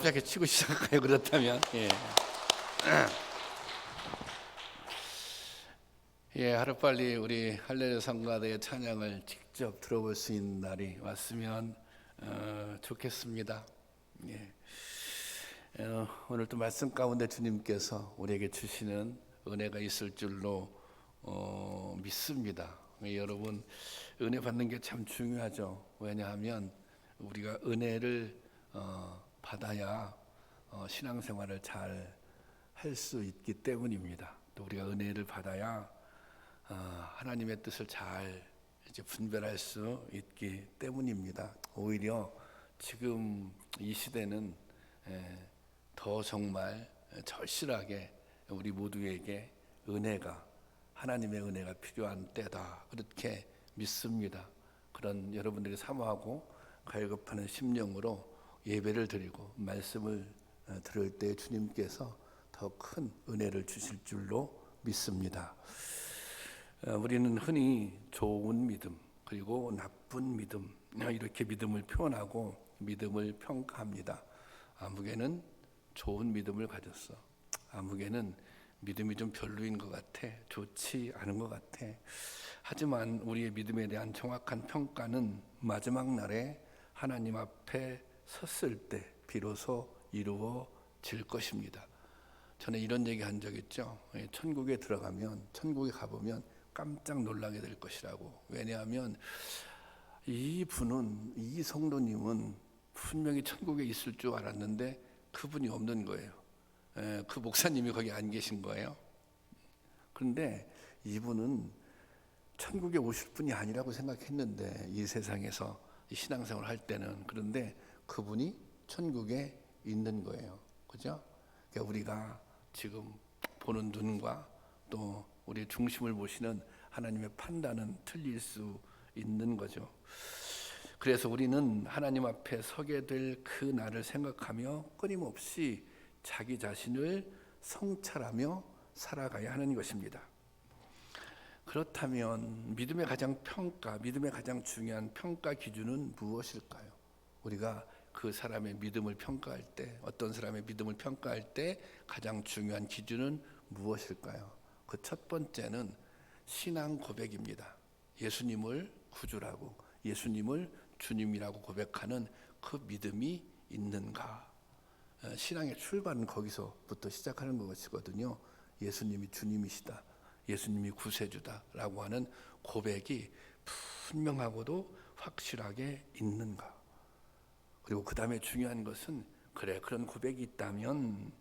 시작해 치고 시작할까요? 그렇다면 하루빨리 우리 할렐루야 성가대의 찬양을 직접 들어볼 수 있는 날이 왔으면 좋겠습니다. 오늘 또 말씀 가운데 주님께서 우리에게 주시는 은혜가 있을 줄로 믿습니다. 여러분, 은혜 받는 게 참 중요하죠. 왜냐하면 우리가 은혜를 받아야 신앙생활을 잘 할 수 있기 때문입니다. 또 우리가 은혜를 받아야 하나님의 뜻을 잘 이제 분별할 수 있기 때문입니다. 오히려 지금 이 시대는 더 정말 절실하게 우리 모두에게 하나님의 은혜가 필요한 때다, 그렇게 믿습니다. 그런 여러분들이 사모하고 갈급하는 심령으로 예배를 드리고 말씀을 들을 때 주님께서 더 큰 은혜를 주실 줄로 믿습니다. 우리는 흔히 좋은 믿음 그리고 나쁜 믿음, 이렇게 믿음을 표현하고 믿음을 평가합니다. 아무개는 좋은 믿음을 가졌어. 아무개는 믿음이 좀 별로인 것 같아. 좋지 않은 것 같아. 하지만 우리의 믿음에 대한 정확한 평가는 마지막 날에 하나님 앞에 섰을 때 비로소 이루어질 것입니다. 저는 이런 얘기 한 적 있죠. 천국에 가보면 깜짝 놀라게 될 것이라고. 왜냐하면 이 성도님은 분명히 천국에 있을 줄 알았는데 그분이 없는 거예요. 그 목사님이 거기 안 계신 거예요. 그런데 이분은 천국에 오실 분이 아니라고 생각했는데, 이 세상에서 신앙생활 할 때는. 그런데 그분이 천국에 있는 거예요. 그죠? 그러니까 우리가 지금 보는 눈과 또 우리 중심을 보시는 하나님의 판단은 틀릴 수 있는 거죠. 그래서 우리는 하나님 앞에 서게 될 그 날을 생각하며 끊임없이 자기 자신을 성찰하며 살아가야 하는 것입니다. 그렇다면 믿음의 가장 중요한 평가 기준은 무엇일까요? 우리가 그 사람의 믿음을 평가할 때, 어떤 사람의 믿음을 평가할 때 가장 중요한 기준은 무엇일까요? 그 첫 번째는 신앙 고백입니다. 예수님을 구주라고, 예수님을 주님이라고 고백하는 그 믿음이 있는가? 신앙의 출발은 거기서부터 시작하는 것이거든요. 예수님이 주님이시다, 예수님이 구세주다라고 하는 고백이 분명하고도 확실하게 있는가? 그리고 그 다음에 중요한 것은, 그런 고백이 있다면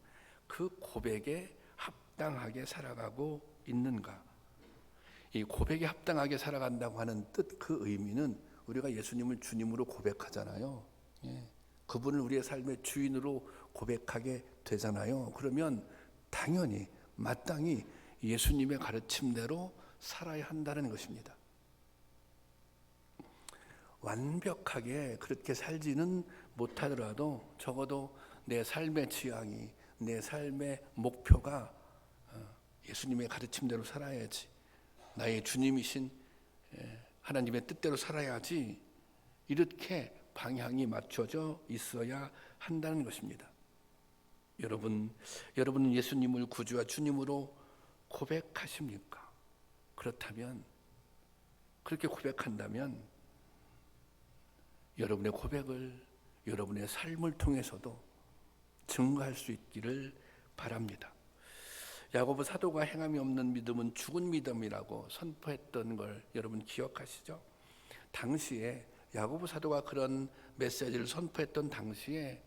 그 고백에 합당하게 살아가고 있는가? 이 고백에 합당하게 살아간다고 하는 뜻, 그 의미는 우리가 예수님을 주님으로 고백하잖아요. 그분을 우리의 삶의 주인으로 고백하게 되잖아요. 그러면 당연히 마땅히 예수님의 가르침대로 살아야 한다는 것입니다. 완벽하게 그렇게 살지는 못하더라도 적어도 내 삶의 지향이, 내 삶의 목표가 예수님의 가르침대로 살아야지, 나의 주님이신 하나님의 뜻대로 살아야지, 이렇게 방향이 맞춰져 있어야 한다는 것입니다. 여러분은 예수님을 구주와 주님으로 고백하십니까? 그렇다면, 그렇게 고백한다면 여러분의 고백을 여러분의 삶을 통해서도 증거할 수 있기를 바랍니다. 야고보 사도가 행함이 없는 믿음은 죽은 믿음이라고 선포했던 걸 여러분 기억하시죠? 당시에 야고보 사도가 그런 메시지를 선포했던 당시에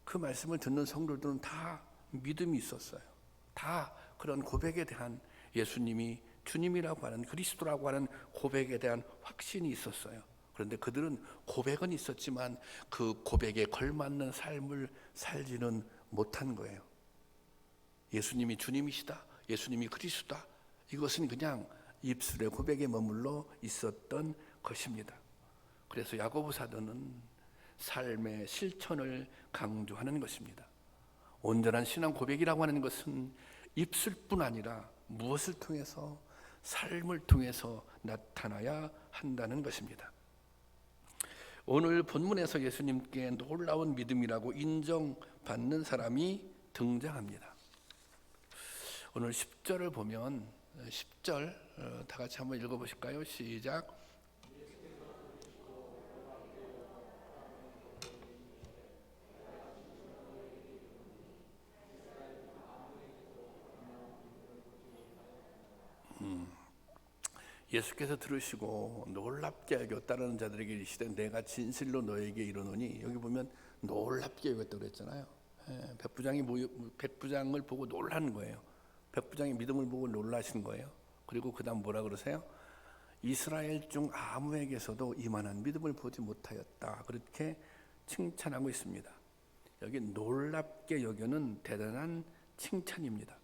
그 말씀을 듣는 성도들은 다 믿음이 있었어요. 다 그런 고백에 대한, 예수님이 주님이라고 하는, 그리스도라고 하는 고백에 대한 확신이 있었어요. 그런데 그들은 고백은 있었지만 그 고백에 걸맞는 삶을 살지는 못한 거예요. 예수님이 주님이시다, 예수님이 그리스도다, 이것은 그냥 입술의 고백에 머물러 있었던 것입니다. 그래서 야고보 사도는 삶의 실천을 강조하는 것입니다. 온전한 신앙 고백이라고 하는 것은 입술뿐 아니라 무엇을 통해서, 삶을 통해서 나타나야 한다는 것입니다. 오늘 본문에서 예수님께 놀라운 믿음이라고 인정받는 사람이 등장합니다. 오늘 10절을 보면 10절 다 같이 한번 읽어보실까요? 시작. 예수께서 들으시고 놀랍게 여겼다는 자들에게 이르시되 내가 진실로 너에게 이르노니, 여기 보면 놀랍게 여겼다고 그랬잖아요. 백부장을 보고 놀라는 거예요. 백부장의 믿음을 보고 놀라신 거예요. 그리고 그 다음 뭐라 그러세요? 이스라엘 중 아무에게서도 이만한 믿음을 보지 못하였다, 그렇게 칭찬하고 있습니다. 여기 놀랍게 여기는 대단한 칭찬입니다.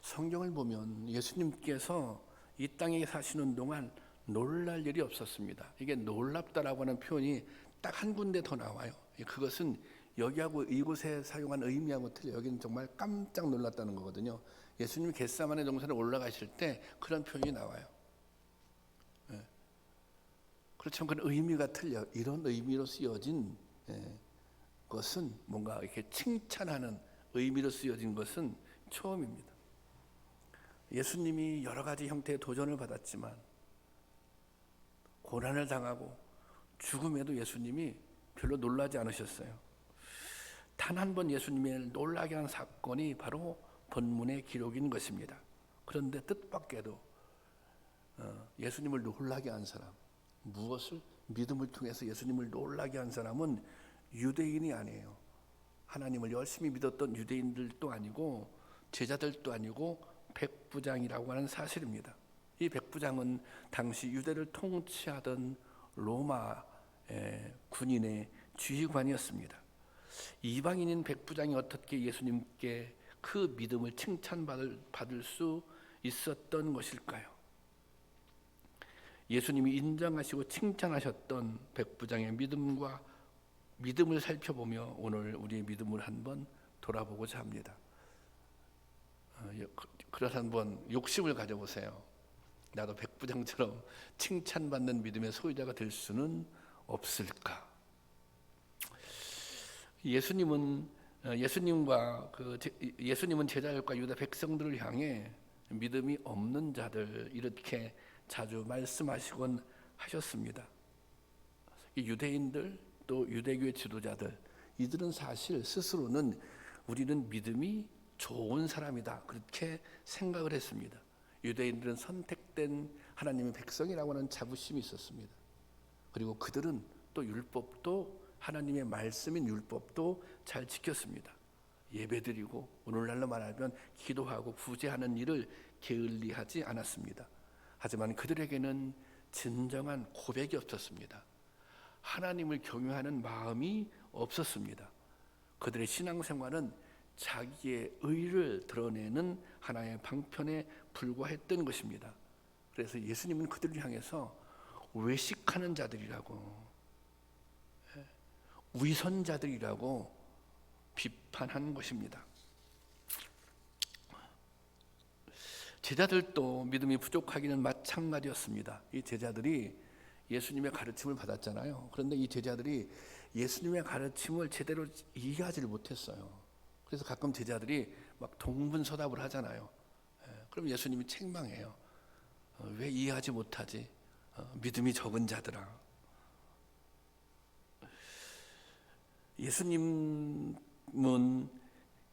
성경을 보면 예수님께서 이 땅에 사시는 동안 놀랄 일이 없었습니다. 이게 놀랍다라고 하는 표현이 딱 한 군데 더 나와요. 그것은 여기하고 이곳에 사용한 의미하고 틀려요. 여기는 정말 깜짝 놀랐다는 거거든요. 예수님이 겟세마네 동산에 올라가실 때 그런 표현이 나와요. 그렇지만 그 의미가 틀려. 이런 의미로 쓰여진 것은 뭔가 이렇게 칭찬하는 의미로 쓰여진 것은 처음입니다. 예수님이 여러 가지 형태의 도전을 받았지만, 고난을 당하고 죽음에도 예수님이 별로 놀라지 않으셨어요. 단 한 번 예수님을 놀라게 한 사건이 바로 본문의 기록인 것입니다. 그런데 뜻밖에도 예수님을 놀라게 한 사람, 무엇을? 믿음을 통해서 예수님을 놀라게 한 사람은 유대인이 아니에요. 하나님을 열심히 믿었던 유대인들도 아니고 제자들도 아니고 백부장이라고 하는 사실입니다. 이 백부장은 당시 유대를 통치하던 로마 군인의 지휘관이었습니다. 이방인인 백부장이 어떻게 예수님께 그 믿음을 칭찬받을 수 있었던 것일까요? 예수님이 인정하시고 칭찬하셨던 백부장의 믿음을 살펴보며 오늘 우리의 믿음을 한번 돌아보고자 합니다. 그래서 한번 욕심을 가져보세요. 나도 백부장처럼 칭찬받는 믿음의 소유자가 될 수는 없을까? 예수님은 제자들과 유다 백성들을 향해 믿음이 없는 자들, 이렇게 자주 말씀하시곤 하셨습니다. 유대인들 또 유대교의 지도자들, 이들은 사실 스스로는 우리는 믿음이 좋은 사람이다, 그렇게 생각을 했습니다. 유대인들은 선택된 하나님의 백성이라고 하는 자부심이 있었습니다. 그리고 그들은 또 율법도, 하나님의 말씀인 율법도 잘 지켰습니다. 예배드리고 오늘날로 말하면 기도하고 구제하는 일을 게을리하지 않았습니다. 하지만 그들에게는 진정한 고백이 없었습니다. 하나님을 경외하는 마음이 없었습니다. 그들의 신앙생활은 자기의 의를 드러내는 하나의 방편에 불과했던 것입니다. 그래서 예수님은 그들을 향해서 외식하는 자들이라고, 위선자들이라고 비판한 것입니다. 제자들도 믿음이 부족하기는 마찬가지였습니다. 이 제자들이 예수님의 가르침을 받았잖아요. 그런데 이 제자들이 예수님의 가르침을 제대로 이해하지를 못했어요. 그래서 가끔 제자들이 막 동분서답을 하잖아요. 그럼 예수님이 책망해요. 왜 이해하지 못하지? 믿음이 적은 자들아. 예수님은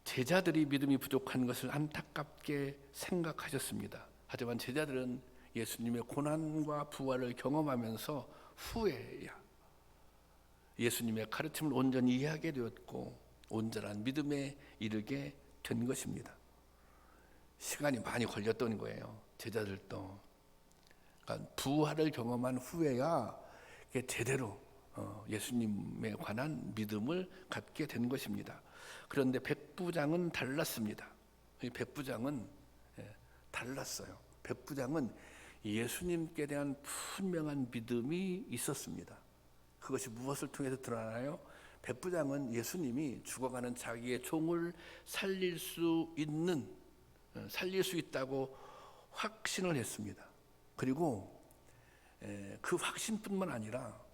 제자들이 믿음이 부족한 것을 안타깝게 생각하셨습니다. 하지만 제자들은 예수님의 고난과 부활을 경험하면서 후에야 예수님의 가르침을 온전히 이해하게 되었고 온전한 믿음에 이르게 된 것입니다. 시간이 많이 걸렸던 거예요. 제자들도. 그러니까 부활을 경험한 후에야 제대로 예수님에 관한 믿음을 갖게 된 것입니다. 그런데 백부장은 달랐습니다. 이 백부장은 달랐어요. 백부장은 예수님께 대한 분명한 믿음이 있었습니다. 그것이 무엇을 통해서 드러나나요? 백부장은 예수님이 죽어가는 자기의 종을 살릴 수 있다고 확신을 했습니다. 그리고 그 확신뿐만 아니라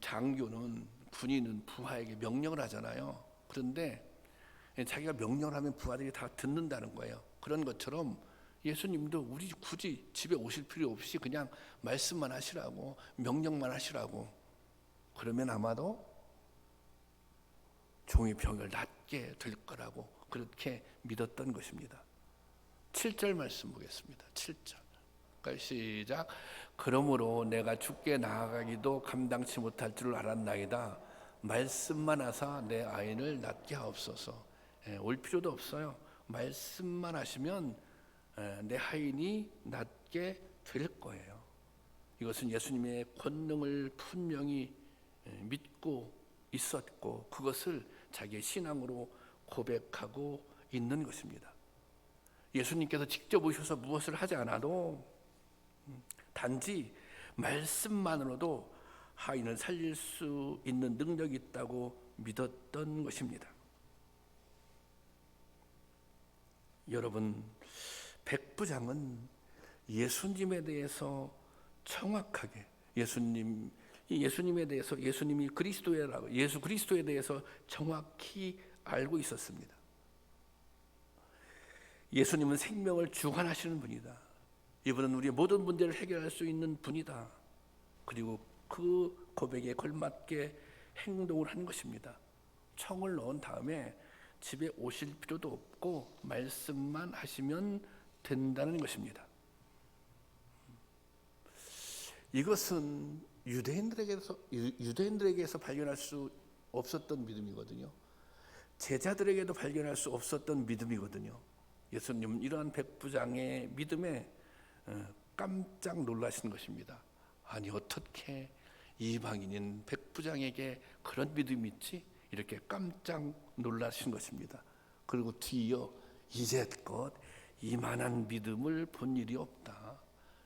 장교는 군인은 부하에게 명령을 하잖아요. 그런데 자기가 명령을 하면 부하들이 다 듣는다는 거예요. 그런 것처럼 예수님도 우리 굳이 집에 오실 필요 없이 그냥 말씀만 하시라고, 명령만 하시라고, 그러면 아마도 종의 병을 낫게 될 거라고 그렇게 믿었던 것입니다. 7절 말씀 보겠습니다. 7절. 시작. 그러므로 내가 주께 나아가기도 감당치 못할 줄 알았나이다. 말씀만 하사 내 아이를 낫게 하옵소서. 올 필요도 없어요. 말씀만 하시면 내 하인이 낫게 될 거예요. 이것은 예수님의 권능을 분명히 믿고 있었고 그것을 자기의 신앙으로 고백하고 있는 것입니다. 예수님께서 직접 오셔서 무엇을 하지 않아도 단지 말씀만으로도 하인을 살릴 수 있는 능력이 있다고 믿었던 것입니다. 여러분, 백부장은 예수님에 대해서 정확하게 예수님에 대해서 예수님이 그리스도라고 예수 그리스도에 대해서 정확히 알고 있었습니다. 예수님은 생명을 주관하시는 분이다. 이분은 우리의 모든 문제를 해결할 수 있는 분이다. 그리고 그 고백에 걸맞게 행동을 한 것입니다. 청을 넣은 다음에 집에 오실 필요도 없고 말씀만 하시면 된다는 것입니다. 이것은 유대인들에게서 발견할 수 없었던 믿음이거든요. 제자들에게도 발견할 수 없었던 믿음이거든요. 예수님은 이러한 백부장의 믿음에 깜짝 놀라신 것입니다. 아니 어떻게 이방인인 백부장에게 그런 믿음이 있지? 이렇게 깜짝 놀라신 것입니다. 그리고 뒤이어 이제껏 이만한 믿음을 본 일이 없다.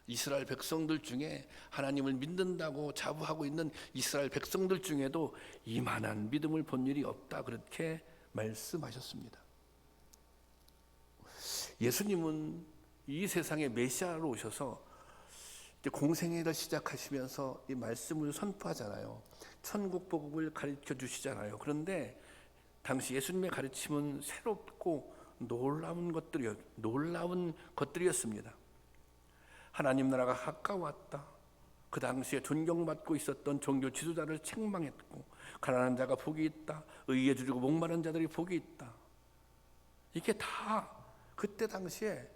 이스라엘 백성들 중에 하나님을 믿는다고 자부하고 있는 이스라엘 백성들 중에도 이만한 믿음을 본 일이 없다. 그렇게 말씀하셨습니다. 예수님은 이 세상에 메시아로 오셔서 이제 공생애를 시작하시면서 이 말씀을 선포하잖아요. 천국 복음을 가르쳐 주시잖아요. 그런데 당시 예수님의 가르침은 새롭고 놀라운 것들이었습니다. 하나님 나라가 가까웠다. 그 당시에 존경받고 있었던 종교 지도자를 책망했고, 가난한 자가 복이 있다. 의에 주리고 목마른 자들이 복이 있다. 이게 다 그때 당시에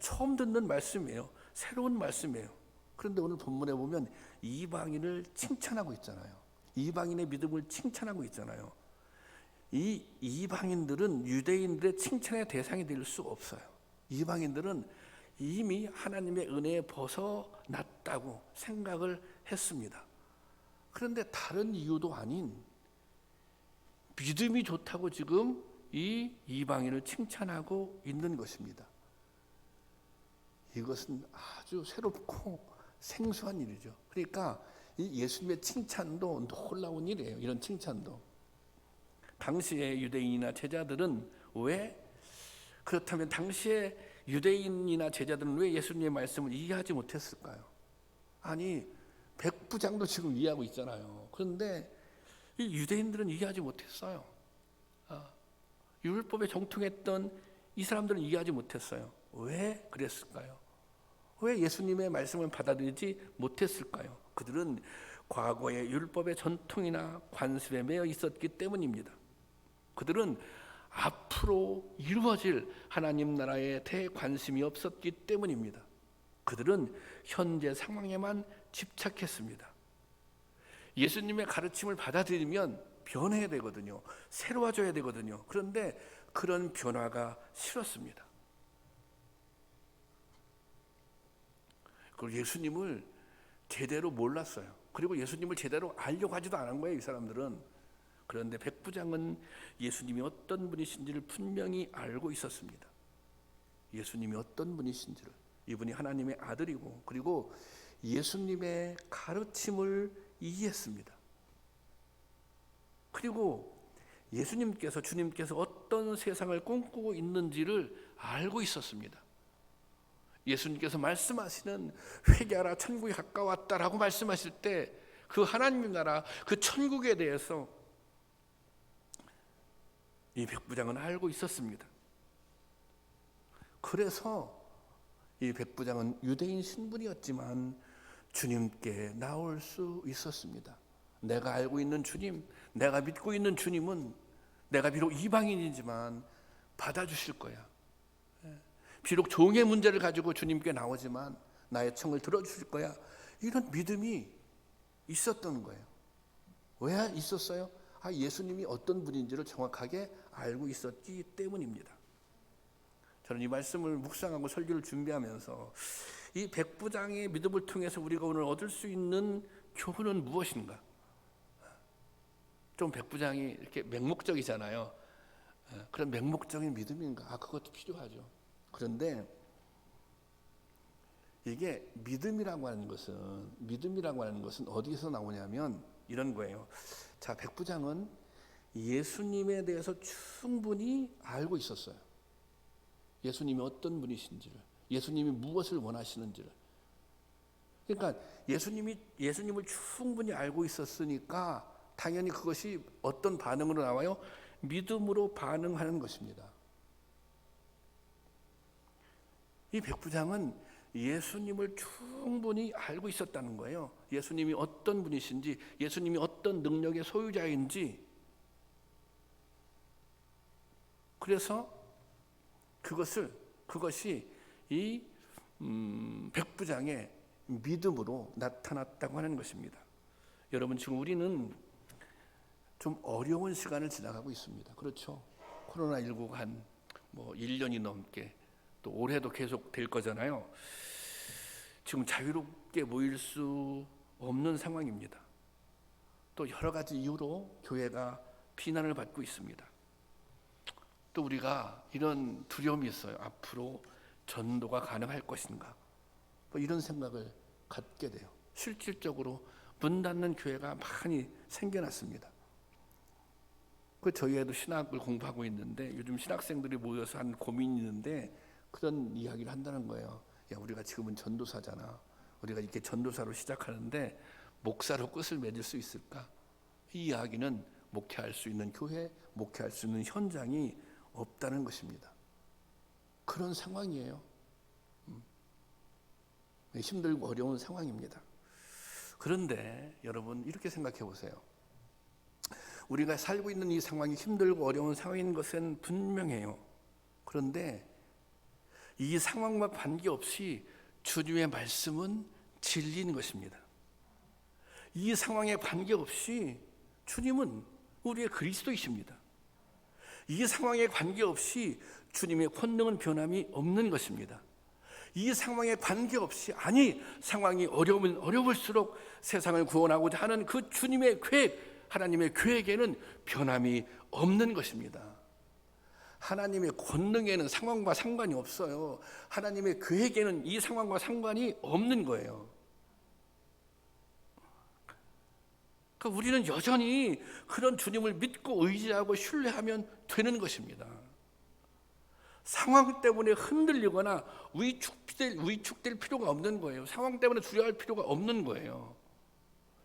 처음 듣는 말씀이에요. 새로운 말씀이에요. 그런데 오늘 본문에 보면 이방인을 칭찬하고 있잖아요. 이방인의 믿음을 칭찬하고 있잖아요. 이 이방인들은 유대인들의 칭찬의 대상이 될 수 없어요. 이방인들은 이미 하나님의 은혜에 벗어났다고 생각을 했습니다. 그런데 다른 이유도 아닌 믿음이 좋다고 지금 이 이방인을 칭찬하고 있는 것입니다. 이것은 아주 새롭고 생소한 일이죠. 그러니까 이 예수님의 칭찬도 놀라운 일이에요. 이런 칭찬도. 당시의 유대인이나 제자들은 그렇다면 당시의 유대인이나 제자들은 왜 예수님의 말씀을 이해하지 못했을까요? 아니, 백부장도 지금 이해하고 있잖아요. 그런데 이 유대인들은 이해하지 못했어요. 율법에 정통했던 이 사람들은 이해하지 못했어요. 왜 그랬을까요? 왜 예수님의 말씀을 받아들이지 못했을까요? 그들은 과거의 율법의 전통이나 관습에 매여 있었기 때문입니다. 그들은 앞으로 이루어질 하나님 나라에 대관심이 없었기 때문입니다. 그들은 현재 상황에만 집착했습니다. 예수님의 가르침을 받아들이면 변해야 되거든요. 새로워져야 되거든요. 그런데 그런 변화가 싫었습니다. 그리고 예수님을 제대로 몰랐어요. 그리고 예수님을 제대로 알려고 하지도 않은 거예요, 이 사람들은. 그런데 백부장은 예수님이 어떤 분이신지를 분명히 알고 있었습니다. 예수님이 어떤 분이신지를. 이분이 하나님의 아들이고, 그리고 예수님의 가르침을 이해했습니다. 그리고 주님께서 어떤 세상을 꿈꾸고 있는지를 알고 있었습니다. 예수님께서 말씀하시는 회개하라 천국이 가까웠다라고 말씀하실 때 그 하나님의 나라, 그 천국에 대해서 이 백부장은 알고 있었습니다. 그래서 이 백부장은 유대인 신분이었지만 주님께 나올 수 있었습니다. 내가 알고 있는 주님, 내가 믿고 있는 주님은 내가 비록 이방인이지만 받아주실 거야. 비록 종의 문제를 가지고 주님께 나오지만 나의 청을 들어주실 거야. 이런 믿음이 있었던 거예요. 왜 있었어요? 예수님이 어떤 분인지를 정확하게 알고 있었기 때문입니다. 저는 이 말씀을 묵상하고 설교를 준비하면서 이 백부장의 믿음을 통해서 우리가 오늘 얻을 수 있는 교훈은 무엇인가? 좀 백부장이 이렇게 맹목적이잖아요. 그런 맹목적인 믿음인가? 그것도 필요하죠. 그런데 이게 믿음이라고 하는 것은 어디서 나오냐면 이런 거예요. 자, 백부장은 예수님에 대해서 충분히 알고 있었어요. 예수님이 어떤 분이신지를, 예수님이 무엇을 원하시는지를. 그러니까 예수님을 충분히 알고 있었으니까 당연히 그것이 어떤 반응으로 나와요? 믿음으로 반응하는 것입니다. 이 백부장은 예수님을 충분히 알고 있었다는 거예요. 예수님이 어떤 분이신지, 예수님이 어떤 능력의 소유자인지. 그래서 그것이 이 백부장의 믿음으로 나타났다고 하는 것입니다. 여러분, 지금 우리는 좀 어려운 시간을 지나가고 있습니다. 그렇죠? 코로나19가 한 1년이 넘게, 또 올해도 계속 될 거잖아요. 지금 자유롭게 모일 수 없는 상황입니다. 또 여러 가지 이유로 교회가 비난을 받고 있습니다. 또 우리가 이런 두려움이 있어요. 앞으로 전도가 가능할 것인가? 이런 생각을 갖게 돼요. 실질적으로 문 닫는 교회가 많이 생겨났습니다. 저희에도 신학을 공부하고 있는데 요즘 신학생들이 모여서 한 고민이 있는데 그런 이야기를 한다는 거예요. 우리가 지금은 전도사잖아. 우리가 이렇게 전도사로 시작하는데 목사로 끝을 맺을 수 있을까? 이 이야기는 목회할 수 있는 교회, 목회할 수 있는 현장이 없다는 것입니다. 그런 상황이에요. 힘들고 어려운 상황입니다. 그런데 여러분, 이렇게 생각해 보세요. 우리가 살고 있는 이 상황이 힘들고 어려운 상황인 것은 분명해요. 그런데 이 상황과 관계없이 주님의 말씀은 진리인 것입니다. 이 상황에 관계없이 주님은 우리의 그리스도이십니다. 이 상황에 관계없이 주님의 권능은 변함이 없는 것입니다. 이 상황에 관계없이, 상황이 어려우면 어려울수록 세상을 구원하고자 하는 그 주님의 계획, 하나님의 계획에는 변함이 없는 것입니다. 하나님의 권능에는 상황과 상관이 없어요. 하나님의 계획에는 이 상황과 상관이 없는 거예요. 그러니까 우리는 여전히 그런 주님을 믿고 의지하고 신뢰하면 되는 것입니다. 상황 때문에 흔들리거나 위축될 필요가 없는 거예요. 상황 때문에 두려워할 필요가 없는 거예요.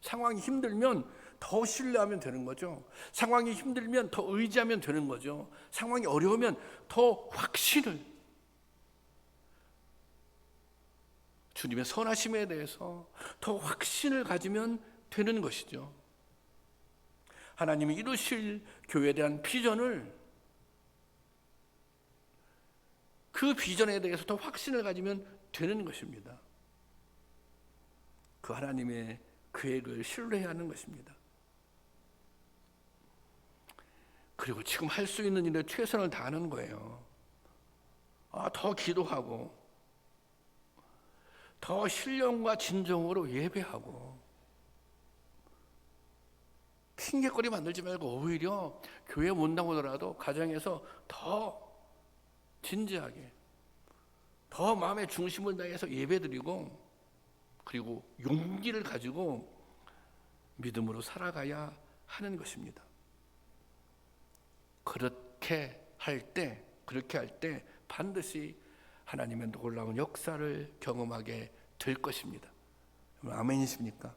상황이 힘들면 더 신뢰하면 되는 거죠. 상황이 힘들면 더 의지하면 되는 거죠. 상황이 어려우면 더 확신을, 주님의 선하심에 대해서 더 확신을 가지면 되는 것이죠. 하나님이 이루실 교회에 대한 비전을, 그 비전에 대해서 더 확신을 가지면 되는 것입니다. 그 하나님의 계획을 신뢰해야 하는 것입니다. 그리고 지금 할 수 있는 일에 최선을 다하는 거예요. 더 기도하고, 더 신령과 진정으로 예배하고, 핑계거리 만들지 말고 오히려 교회 못 나오더라도 가정에서 더 진지하게, 더 마음의 중심을 다해서 예배드리고, 그리고 용기를 가지고 믿음으로 살아가야 하는 것입니다. 그렇게 할 때 반드시 하나님의 놀라운 역사를 경험하게 될 것입니다. 아멘이십니까?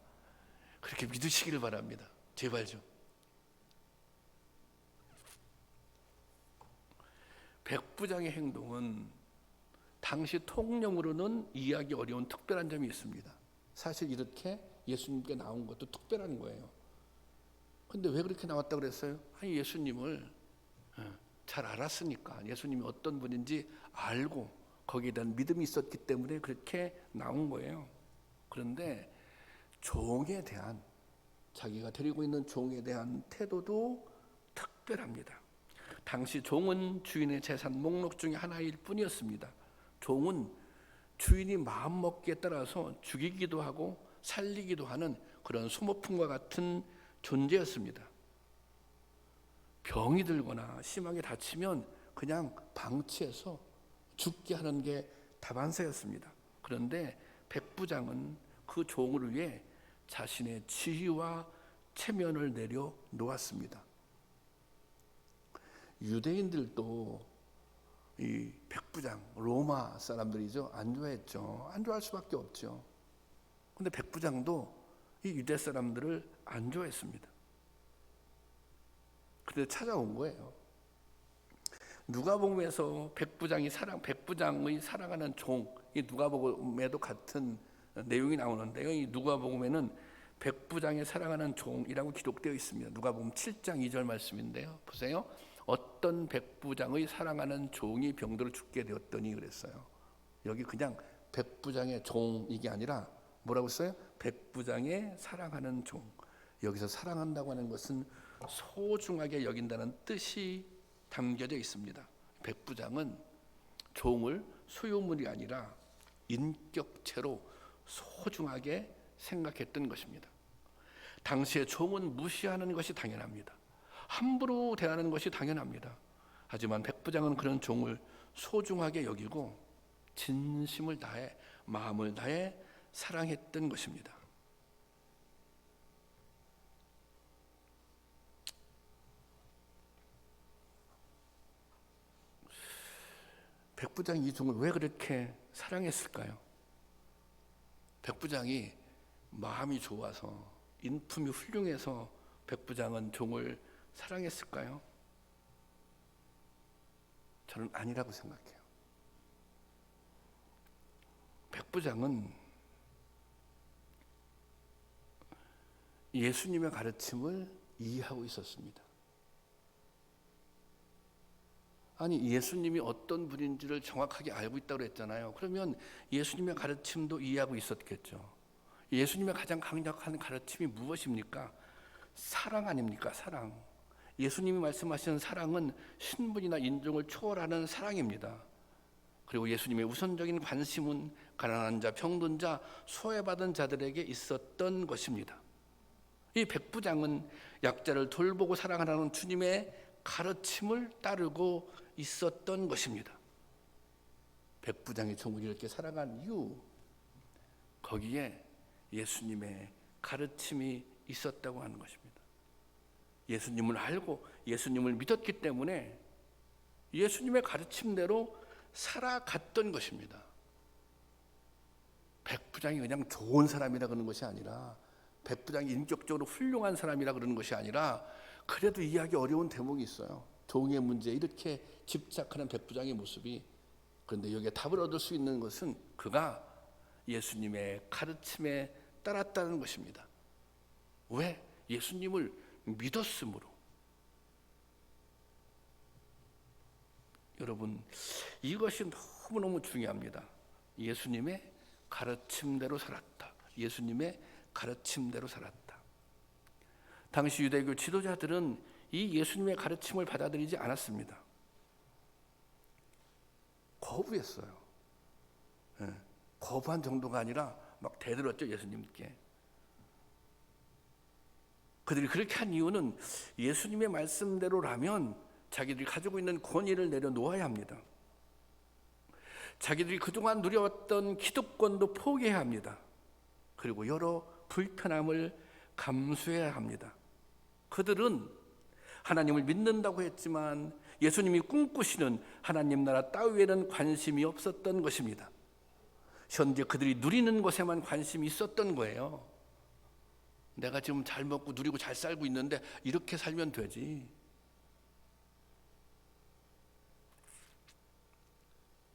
그렇게 믿으시기를 바랍니다. 제발 좀. 백부장의 행동은 당시 통념으로는 이해하기 어려운 특별한 점이 있습니다. 사실 이렇게 예수님께 나온 것도 특별한 거예요. 근데 왜 그렇게 나왔다고 그랬어요? 아니, 예수님을 잘 알았으니까, 예수님이 어떤 분인지 알고 거기에 대한 믿음이 있었기 때문에 그렇게 나온 거예요. 그런데 종에 대한, 자기가 데리고 있는 종에 대한 태도도 특별합니다. 당시 종은 주인의 재산 목록 중에 하나일 뿐이었습니다. 종은 주인이 마음먹기에 따라서 죽이기도 하고 살리기도 하는 그런 소모품과 같은 존재였습니다. 병이 들거나 심하게 다치면 그냥 방치해서 죽게 하는 게 다반사였습니다. 그런데 백부장은 그 종을 위해 자신의 지위와 체면을 내려놓았습니다. 유대인들도 이 백부장, 로마 사람들이죠, 안 좋아했죠. 안 좋아할 수밖에 없죠. 근데 백부장도 이 유대 사람들을 안 좋아했습니다. 그래서 찾아온 거예요. 누가복음에서 백부장의 사랑하는 종, 이 누가복음에도 같은 내용이 나오는데요. 이 누가복음에는 백부장의 사랑하는 종이라고 기록되어 있습니다. 누가복음 7장 2절 말씀인데요. 보세요. 어떤 백부장의 사랑하는 종이 병들어 죽게 되었더니 그랬어요. 여기 그냥 백부장의 종 이게 아니라 뭐라고 써요? 백부장의 사랑하는 종. 여기서 사랑한다고 하는 것은 소중하게 여긴다는 뜻이 담겨져 있습니다. 백부장은 종을 소유물이 아니라 인격체로 소중하게 생각했던 것입니다. 당시에 종은 무시하는 것이 당연합니다. 함부로 대하는 것이 당연합니다. 하지만 백부장은 그런 종을 소중하게 여기고 진심을 다해, 마음을 다해 사랑했던 것입니다. 백부장이 이 종을 왜 그렇게 사랑했을까요? 백부장이 마음이 좋아서, 인품이 훌륭해서 백부장은 종을 사랑했을까요? 저는 아니라고 생각해요. 백부장은 예수님의 가르침을 이해하고 있었습니다. 아니, 예수님이 어떤 분인지를 정확하게 알고 있다고 했잖아요. 그러면 예수님의 가르침도 이해하고 있었겠죠. 예수님의 가장 강력한 가르침이 무엇입니까? 사랑 아닙니까? 사랑. 예수님이 말씀하시는 사랑은 신분이나 인종을 초월하는 사랑입니다. 그리고 예수님의 우선적인 관심은 가난한 자, 병든 자, 소외받은 자들에게 있었던 것입니다. 이 백부장은 약자를 돌보고 사랑하라는 주님의 가르침을 따르고 있었던 것입니다. 백부장이 종을 이렇게 사랑한 이유, 거기에 예수님의 가르침이 있었다고 하는 것입니다. 예수님을 알고 예수님을 믿었기 때문에 예수님의 가르침대로 살아갔던 것입니다. 백부장이 그냥 좋은 사람이라 그러는 것이 아니라, 백부장이 인격적으로 훌륭한 사람이라 그러는 것이 아니라, 그래도 이해하기 어려운 대목이 있어요. 종의 문제에 이렇게 집착하는 백부장의 모습이. 그런데 여기에 답을 얻을 수 있는 것은 그가 예수님의 가르침에 따랐다는 것입니다. 왜? 예수님을 믿었으므로. 여러분, 이것이 너무너무 중요합니다. 예수님의 가르침대로 살았다. 예수님의 가르침대로 살았다. 당시 유대교 지도자들은 이 예수님의 가르침을 받아들이지 않았습니다. 거부했어요. 거부한 정도가 아니라 막 대들었죠, 예수님께. 그들이 그렇게 한 이유는 예수님의 말씀대로라면 자기들이 가지고 있는 권위를 내려놓아야 합니다. 자기들이 그동안 누려왔던 기득권도 포기해야 합니다. 그리고 여러 불편함을 감수해야 합니다. 그들은 하나님을 믿는다고 했지만 예수님이 꿈꾸시는 하나님 나라 따위에는 관심이 없었던 것입니다. 현재 그들이 누리는 것에만 관심이 있었던 거예요. 내가 지금 잘 먹고 누리고 잘 살고 있는데 이렇게 살면 되지.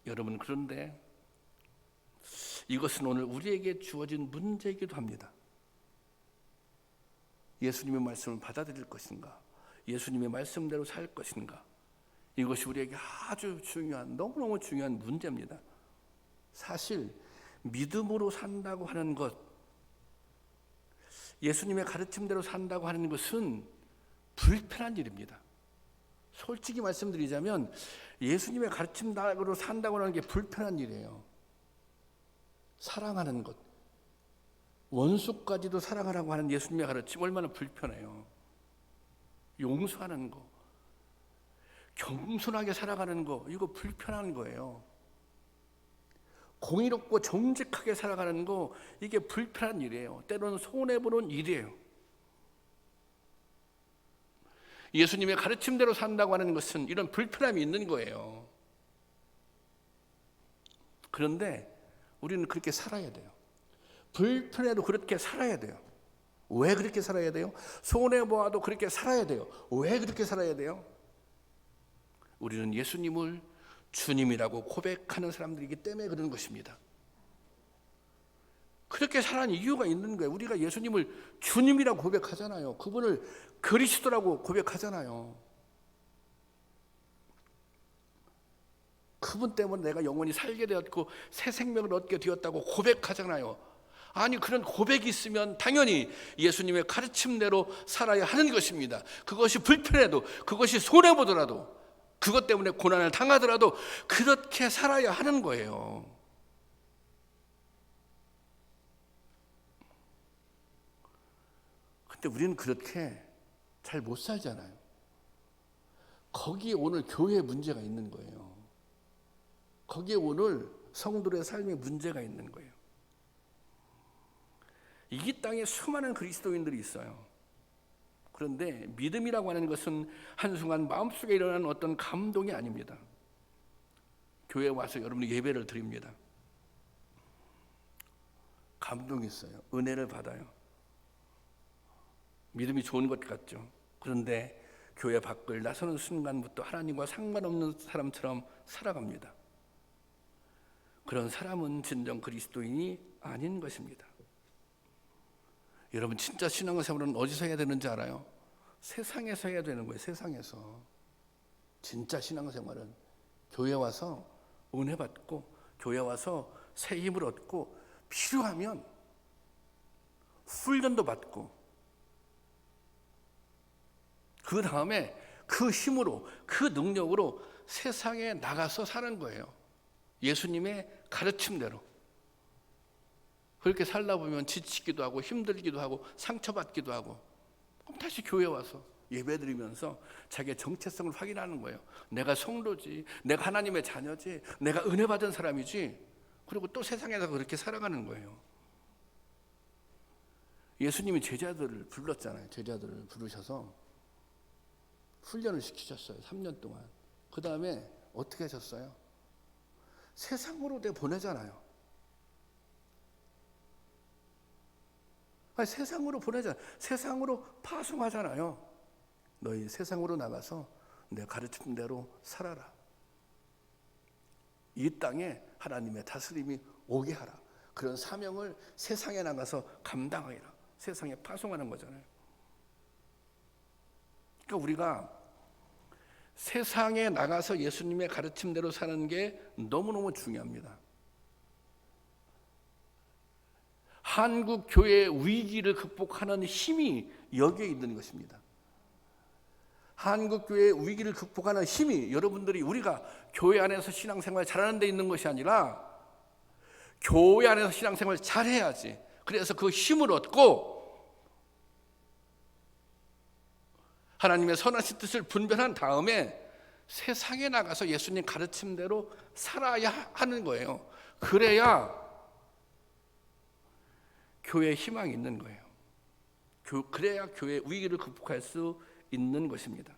여러분, 그런데 이것은 오늘 우리에게 주어진 문제이기도 합니다. 예수님의 말씀을 받아들일 것인가? 예수님의 말씀대로 살 것인가? 이것이 우리에게 아주 중요한, 너무너무 중요한 문제입니다. 사실 믿음으로 산다고 하는 것, 예수님의 가르침대로 산다고 하는 것은 불편한 일입니다. 솔직히 말씀드리자면 예수님의 가르침대로 산다고 하는 게 불편한 일이에요. 사랑하는 것, 원수까지도 사랑하라고 하는 예수님의 가르침 얼마나 불편해요. 용서하는 거, 겸손하게 살아가는 거, 이거 불편한 거예요. 공의롭고 정직하게 살아가는 거, 이게 불편한 일이에요. 때로는 손해보는 일이에요. 예수님의 가르침대로 산다고 하는 것은 이런 불편함이 있는 거예요. 그런데 우리는 그렇게 살아야 돼요. 불편해도 그렇게 살아야 돼요. 왜 그렇게 살아야 돼요? 손해보아도 그렇게 살아야 돼요. 왜 그렇게 살아야 돼요? 우리는 예수님을 주님이라고 고백하는 사람들이기 때문에 그런 것입니다. 그렇게 살아가는 이유가 있는 거예요. 우리가 예수님을 주님이라고 고백하잖아요. 그분을 그리스도라고 고백하잖아요. 그분 때문에 내가 영원히 살게 되었고 새 생명을 얻게 되었다고 고백하잖아요. 아니, 그런 고백이 있으면 당연히 예수님의 가르침대로 살아야 하는 것입니다. 그것이 불편해도, 그것이 손해보더라도, 그것 때문에 고난을 당하더라도 그렇게 살아야 하는 거예요. 근데 우리는 그렇게 잘 못 살잖아요. 거기에 오늘 교회에 문제가 있는 거예요. 거기에 오늘 성도의 삶에 문제가 있는 거예요. 이 땅에 수많은 그리스도인들이 있어요. 그런데 믿음이라고 하는 것은 한순간 마음속에 일어나는 어떤 감동이 아닙니다. 교회에 와서 여러분이 예배를 드립니다. 감동이 있어요. 은혜를 받아요. 믿음이 좋은 것 같죠. 그런데 교회 밖을 나서는 순간부터 하나님과 상관없는 사람처럼 살아갑니다. 그런 사람은 진정 그리스도인이 아닌 것입니다. 여러분, 진짜 신앙생활은 어디서 해야 되는지 알아요? 세상에서 해야 되는 거예요. 세상에서. 진짜 신앙생활은 교회 와서 은혜 받고, 교회 와서 새 힘을 얻고, 필요하면 훈련도 받고, 그 다음에 그 힘으로, 그 능력으로 세상에 나가서 사는 거예요. 예수님의 가르침대로. 그렇게 살다 보면 지치기도 하고 힘들기도 하고 상처받기도 하고, 그럼 다시 교회 와서 예배드리면서 자기의 정체성을 확인하는 거예요. 내가 성도지, 내가 하나님의 자녀지, 내가 은혜 받은 사람이지. 그리고 또 세상에서 그렇게 살아가는 거예요. 예수님이 제자들을 불렀잖아요. 제자들을 부르셔서 훈련을 시키셨어요. 3년 동안. 그 다음에 어떻게 하셨어요? 세상으로 보내잖아요. 아니, 세상으로 보내잖아요. 세상으로 파송하잖아요. 너희 세상으로 나가서 내 가르친 대로 살아라. 이 땅에 하나님의 다스림이 오게 하라. 그런 사명을 세상에 나가서 감당하라. 세상에 파송하는 거잖아요. 그러니까 우리가 세상에 나가서 예수님의 가르침대로 사는 게 너무너무 중요합니다. 한국 교회의 위기를 극복하는 힘이 여기에 있는 것입니다. 한국 교회의 위기를 극복하는 힘이 여러분들이, 우리가 교회 안에서 신앙생활 잘하는 데 있는 것이 아니라 교회 안에서 신앙생활 잘해야지. 그래서 그 힘을 얻고 하나님의 선하신 뜻을 분별한 다음에 세상에 나가서 예수님 가르침대로 살아야 하는 거예요. 그래야 교회에 희망이 있는 거예요. 그래야 교회의 위기를 극복할 수 있는 것입니다.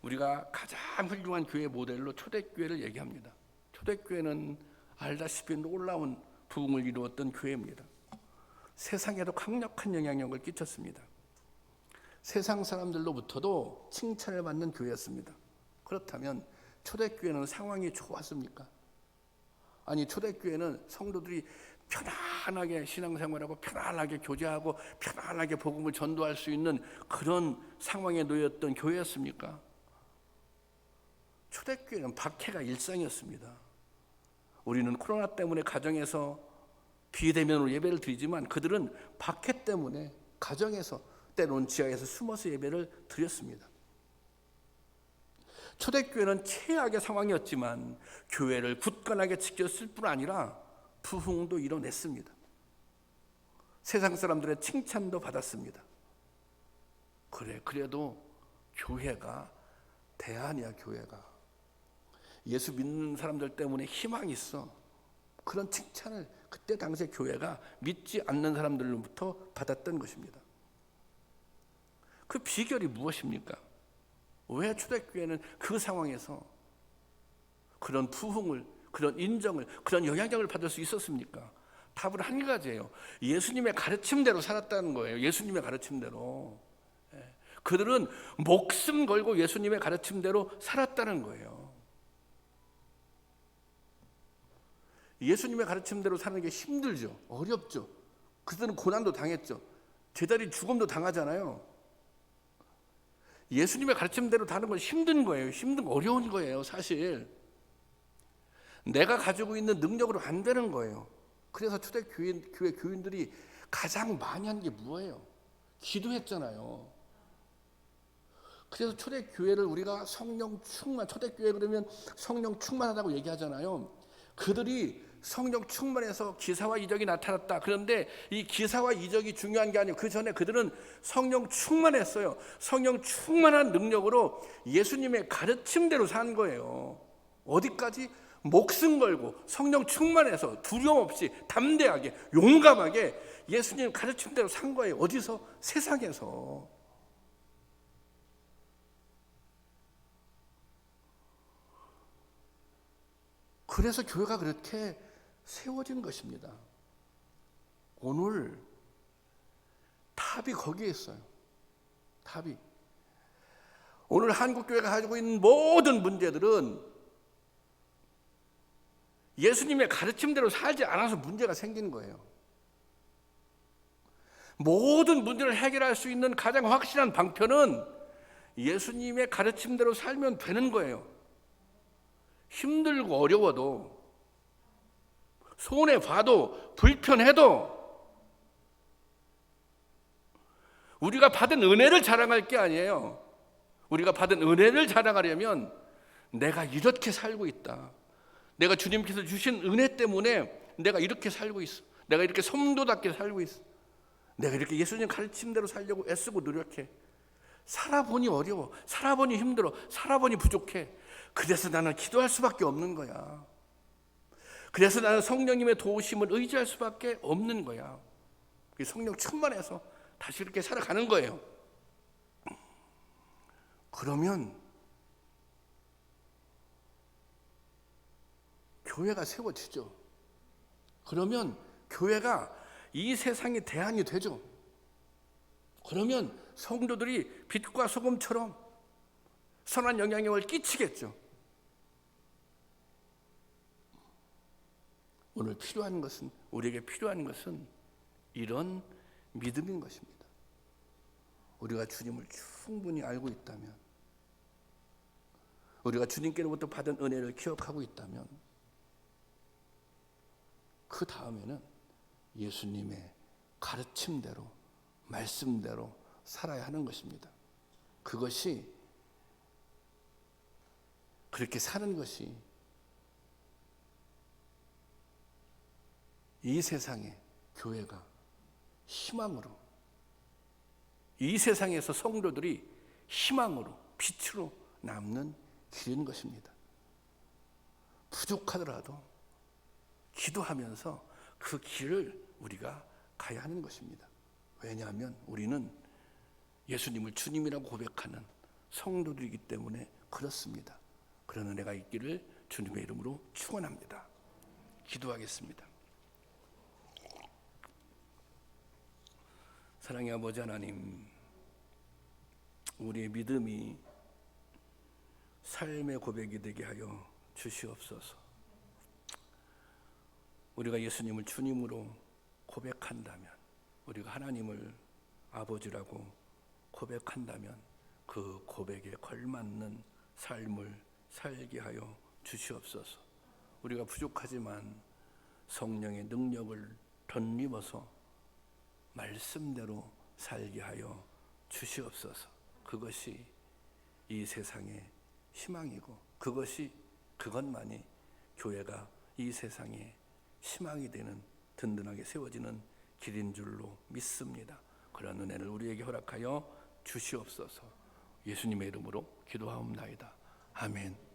우리가 가장 훌륭한 교회 모델로 초대교회를 얘기합니다. 초대교회는 알다시피 놀라운 부흥을 이루었던 교회입니다. 세상에도 강력한 영향력을 끼쳤습니다. 세상 사람들로부터도 칭찬을 받는 교회였습니다. 그렇다면 초대교회는 상황이 좋았습니까? 아니, 초대교회는 성도들이 편안하게 신앙생활하고 편안하게 교제하고 편안하게 복음을 전도할 수 있는 그런 상황에 놓였던 교회였습니까? 초대교회는 박해가 일상이었습니다. 우리는 코로나 때문에 가정에서 비대면으로 예배를 드리지만 그들은 박해 때문에 가정에서 때론 지하에서 숨어서 예배를 드렸습니다. 초대교회는 최악의 상황이었지만 교회를 굳건하게 지켰을 뿐 아니라 부흥도 이뤄냈습니다. 세상 사람들의 칭찬도 받았습니다. 그래도 교회가 대안이야. 교회가 예수 믿는 사람들 때문에 희망이 있어. 그런 칭찬을 그때 당시에 교회가 믿지 않는 사람들로부터 받았던 것입니다. 그 비결이 무엇입니까? 왜 초대교회는 그 상황에서 그런 부흥을, 그런 인정을, 그런 영향력을 받을 수 있었습니까? 답은 한 가지예요. 예수님의 가르침대로 살았다는 거예요. 예수님의 가르침대로. 그들은 목숨 걸고 예수님의 가르침대로 살았다는 거예요. 예수님의 가르침대로 사는 게 힘들죠. 어렵죠. 그들은 고난도 당했죠. 제자리 죽음도 당하잖아요. 예수님의 가르침대로 사는 건 힘든 거예요. 어려운 거예요. 사실 내가 가지고 있는 능력으로 안 되는 거예요. 그래서 초대교회 교인들이 가장 많이 한 게 뭐예요? 기도했잖아요. 그래서 초대교회를 우리가 성령 충만, 초대교회 그러면 성령 충만하다고 얘기하잖아요. 그들이 성령 충만해서 기사와 이적이 나타났다. 그런데 이 기사와 이적이 중요한 게 아니고 그 전에 그들은 성령 충만했어요. 성령 충만한 능력으로 예수님의 가르침대로 산 거예요. 어디까지? 목숨 걸고 성령 충만해서 두려움 없이 담대하게 용감하게 예수님 가르침대로 산 거예요. 어디서? 세상에서. 그래서 교회가 그렇게 세워진 것입니다. 오늘 답이 거기에 있어요. 답이. 오늘 한국교회가 가지고 있는 모든 문제들은 예수님의 가르침대로 살지 않아서 문제가 생기는 거예요. 모든 문제를 해결할 수 있는 가장 확실한 방편은 예수님의 가르침대로 살면 되는 거예요. 힘들고 어려워도 손해봐도 불편해도 우리가 받은 은혜를 자랑할 게 아니에요. 우리가 받은 은혜를 자랑하려면 내가 이렇게 살고 있다. 내가 주님께서 주신 은혜 때문에 내가 이렇게 살고 있어. 내가 이렇게 성도답게 살고 있어. 내가 이렇게 예수님 가르침대로 살려고 애쓰고 노력해. 살아보니 어려워. 살아보니 힘들어. 살아보니 부족해. 그래서 나는 기도할 수밖에 없는 거야. 그래서 나는 성령님의 도우심을 의지할 수밖에 없는 거야. 성령 충만해서 다시 이렇게 살아가는 거예요. 그러면 교회가 세워지죠. 그러면 교회가 이 세상의 대안이 되죠. 그러면 성도들이 빛과 소금처럼 선한 영향력을 끼치겠죠. 오늘 필요한 것은, 우리에게 필요한 것은 이런 믿음인 것입니다. 우리가 주님을 충분히 알고 있다면, 우리가 주님께로부터 받은 은혜를 기억하고 있다면, 그 다음에는 예수님의 가르침대로, 말씀대로 살아야 하는 것입니다. 그것이, 그렇게 사는 것이 이 세상에 교회가 희망으로, 이 세상에서 성도들이 희망으로, 빛으로 남는 길인 것입니다. 부족하더라도 기도하면서 그 길을 우리가 가야 하는 것입니다. 왜냐하면 우리는 예수님을 주님이라고 고백하는 성도들이기 때문에 그렇습니다. 그런 은혜가 있기를 주님의 이름으로 축원합니다. 기도하겠습니다. 사랑의 아버지 하나님, 우리의 믿음이 삶의 고백이 되게 하여 주시옵소서. 우리가 예수님을 주님으로 고백한다면, 우리가 하나님을 아버지라고 고백한다면 그 고백에 걸맞는 삶을 살게 하여 주시옵소서. 우리가 부족하지만 성령의 능력을 덧입어서 말씀대로 살게 하여 주시옵소서. 그것이 이 세상의 희망이고 그것만이 교회가 이 세상의 희망이 되는, 든든하게 세워지는 길인 줄로 믿습니다. 그런 은혜를 우리에게 허락하여 주시옵소서. 예수님의 이름으로 기도하옵나이다. 아멘.